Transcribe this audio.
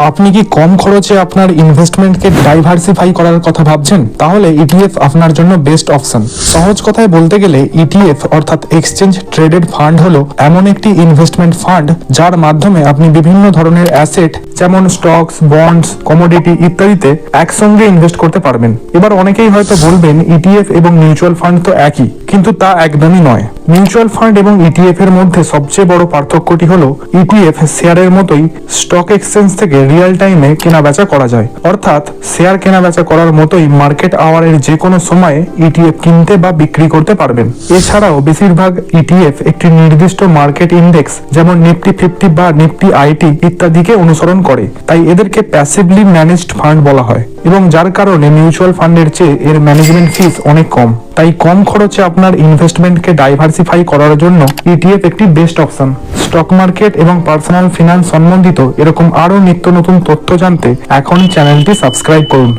আপনি কি কম খরচে আপনার ইনভেস্টমেন্টকে ডাইভার্সিফাই করার কথা ভাবছেন? তাহলে ইটিএফ আপনার জন্য বেস্ট অপশন। সহজ কথায় বলতে গেলে ইটিএফ অর্থাৎ এক্সচেঞ্জ ট্রেডেড ফান্ড হলো এমন একটি ইনভেস্টমেন্ট ফান্ড যার মাধ্যমে আপনি বিভিন্ন ধরনের অ্যাসেট যেমন স্টকস, বন্ডস, কমোডিটি ইত্যাদিতে একসঙ্গে ইনভেস্ট করতে পারবেন। এবার অনেকেই হয়তো বলবেন ইটিএফ এবং মিউচুয়াল ফান্ড তো একই, কিন্তু তা একদমই নয়। মিউচুয়াল ফান্ড এবং ইটিএফ এর মধ্যে সবচেয়ে বড় পার্থক্যটি হলো ইটিএফ শেয়ারের মতোই স্টক এক্সচেঞ্জ থেকে রিয়েল টাইমে কেনা বেচা করা যায়, অর্থাৎ শেয়ার কেনা বেচা করার মতোই মার্কেট আওয়ারের যে কোনো সময়ে ইটিএফ কিনতে বা বিক্রি করতে পারবেন। এছাড়াও বেশিরভাগ ইটিএফ একটি নির্দিষ্ট মার্কেট ইন্ডেক্স যেমন নিফটি 50 বা নিফটি আইটি ইত্যাদিকে অনুসরণ করে, তাই এদেরকে প্যাসিভলি ম্যানেজড ফান্ড বলা হয় এবং যার কারণে মিউচুয়াল ফান্ডের চেয়ে এর ম্যানেজমেন্ট ফিস অনেক কম। তাই কম খরচে আপনার ইনভেস্টমেন্টকে ডাইভার্সিফাই করার জন্য ইটিএফ একটি বেস্ট অপশন। স্টক মার্কেট এবং পার্সোনাল ফিনান্স সম্বন্ধিত এরকম আরো নিত্য নতুন তথ্য জানতে এখনই চ্যানেলটি সাবস্ক্রাইব করুন।